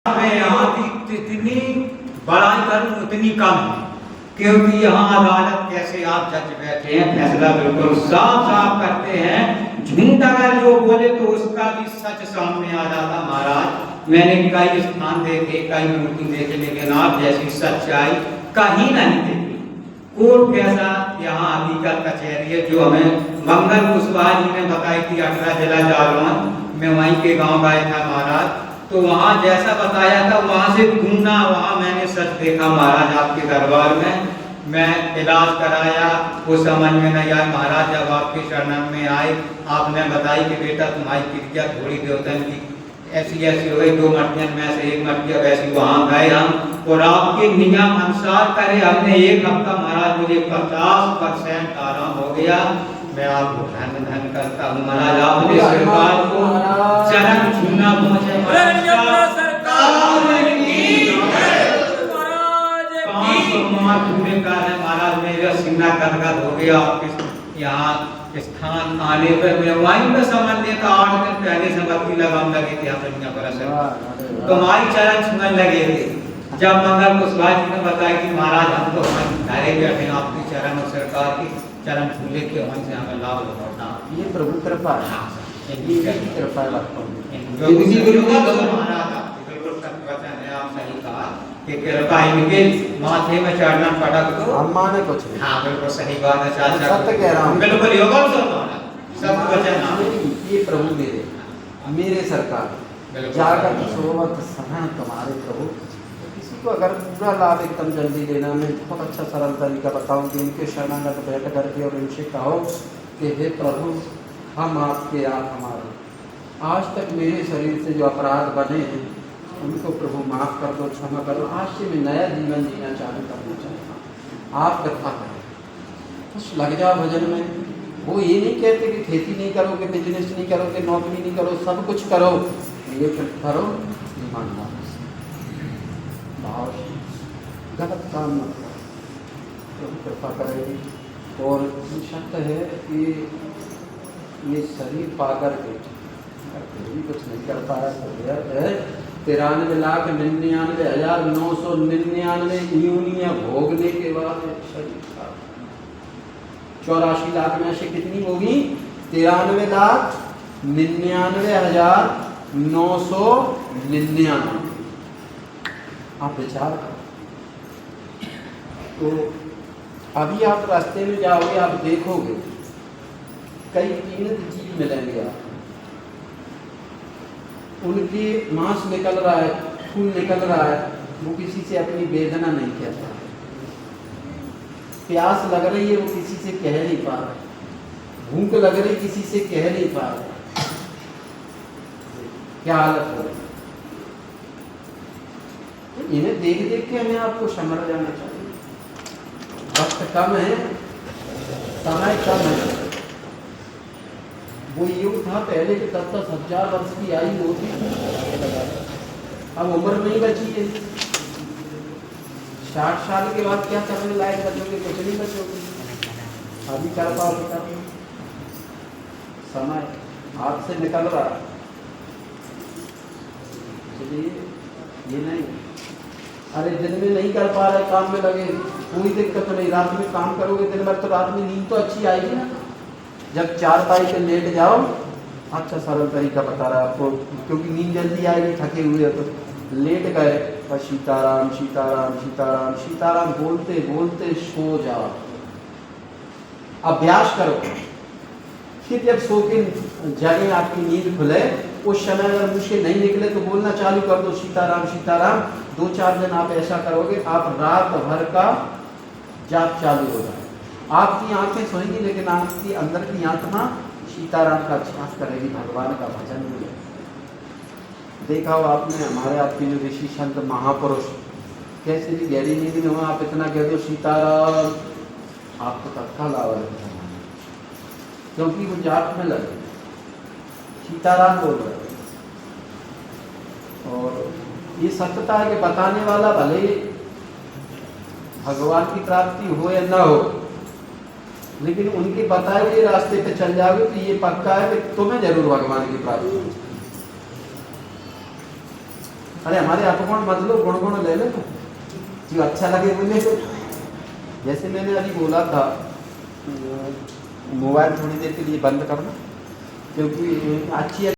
मैं यहाँ की जितनी बड़ाई करूँ उतनी कम है, क्योंकि यहाँ अदालत कैसे आप जज बैठे हैं, फैसला बिल्कुल साफ साफ करते हैं। झूठ अगर जो बोले तो उसका भी सच सामने आ जाता। महाराज मैंने कई स्थान देखे, कई मूर्ति देखे, लेकिन आप जैसी सच्चाई कहीं नहीं देखी। कोर्ट कैसा यहाँ हकीकत कचहरी है जो हमें मंगल कुशवाहा जी ने बताई थी 18 जिला जालौन में, वहीं के गांव गए था महाराज, तो वहाँ जैसा बताया था वहाँ से दूना वहाँ मैंने सच देखा महाराज। आपके दरबार में मैं इलाज कराया, वो समझ में नहीं आया महाराज। जब आपके चरणन में आए आपने बताई कि बेटा तुम्हारी क्रिया थोड़ी देवतन की ऐसी ऐसी हो गई, 2 मटकियां में से 1 मटकिया वैसी वहाँ गए हम, और आपके नियम अनुसार करे हमने 1 हफ्ता महाराज, मुझे 50% आराम हो गया। मैं आपको धन करता हूँ महाराज। आपने सरकार को चरण छूना पहुँचे महाराज। मेरा सीना गदगद हो गया आपके यहाँ स्थान आने पर। मैं वहीं पर समझ लेता 8 दिन पहले से बत्ती लगाम लगे थे तुम्हारी चरण छूने लगे थे। जब मंगल कुशवाहा जी ने बताया कि महाराज हम तो डायरेक्ट बैठे आपकी चरण और सरकार की चरण छूले के वहीं से हमें लाभ लौटना, ये प्रभु कृपा है। ये कृपा कि कृपा इनके माथे में चढ़ना पटक दो, हम माने कुछ नहीं। हाँ बिल्कुल सही बात है चाचा, सत्य कह रहा हूँ, बिल्कुल योगा सब वचन। ये प्रभु मेरे सरकार जागत सोवत सहन तुम्हारे प्रभु। किसी को अगर पूरा लाभ एकदम जल्दी लेना, मैं बहुत अच्छा सरल तरीका बताऊँ कि इनके शरणागत बैठ करके और इनसे कहो कि हे प्रभु हम आपके आप हमारे, आज तक मेरे शरीर से जो अपराध बने हैं उनको प्रभु माफ़ कर दो, क्षमा कर दो। आज से मैं नया जीवन जीना चालू करना चाहता हूँ, आप कृपा करें। बस लग जाओ भजन में। वो ये नहीं कहते कि खेती नहीं करोगे, बिजनेस नहीं करोगे, नौकरी नहीं करो, सब कुछ करो, लेकिन करो ईमानदार भाव, गलत काम मत करो, प्रभु कृपा करेगी। और शर्त है कि ये शरीर पाकर के भी कुछ नहीं कर पाया है। 93,99,999 यूनियाँ भोगने के बाद शरीर का 84 लाख में से कितनी होगी? 93,99,999। आप विचार करो। तो अभी आप रास्ते में जाओगे, आप देखोगे कई कीमती जीव मिलेंगे आप, उनकी मांस निकल रहा है, खून निकल रहा है, वो किसी से अपनी वेदना नहीं कहता। प्यास लग रही है वो किसी से कह नहीं पा रहा, भूख लग रही किसी से कह नहीं पा रहा। क्या हालत हो रही? इन्हें देख देख के हमें आपको समझ जाना चाहिए। वक्त कम है, समय कम है। वो युग था पहले के 10-10 हजार वर्ष की आयु होती, अब उम्र नहीं बची है। 60 साल के बाद क्या करने लायक बचोगे? कुछ नहीं बचोगे। अभी कर पाओगे तब, समय हाथ से निकल रहा है। इसलिए ये नहीं, अरे दिन में नहीं कर पा रहे, काम में लगे, कोई दिक्कत नहीं। रात में काम करोगे दिन भर तो रात में नींद तो अच्छी आएगी ना। जब 4 पाई पे लेट जाओ, अच्छा सरल तरीका बता रहा आपको, क्योंकि नींद जल्दी आएगी, थके हुए तो लेट गए, बस सीताराम सीताराम सीताराम सीताराम बोलते बोलते सो जाओ। अभ्यास करो, फिर जब सो के जगह आपकी नींद खुले, उस समय अगर मुँह से नहीं निकले तो बोलना चालू कर दो सीताराम सीताराम। 2-4 दिन आप ऐसा करोगे, आप रात भर का जाप चालू हो जाए। आपकी आंखें सोएंगी लेकिन आपकी अंदर की आत्मा सीताराम का ध्यान करेगी, भगवान का भजन करेगी। देखा हो आपने हमारे आपके जो ऋषि संत महापुरुष कैसे भी गहरी नींद में हो, आप इतना कह दो सीताराम, आपको तत्काल आवाज, क्योंकि वो जाप में लगे, सीताराम बोल रहे। और ये सत्यता है कि बताने वाला भले भगवान की प्राप्ति हो या न हो, लेकिन उनके बताए हुए रास्ते पे चल जाओगे तो ये पक्का है कि तुम्हें जरूर भगवान की प्राप्ति होगी। अरे हमारे अपगुण मत लो, गुण गुण ले लो, जो अच्छा लगे वो ले लो। जैसे मैंने अभी बोला था मोबाइल थोड़ी देर के लिए बंद करना, क्योंकि अच्छी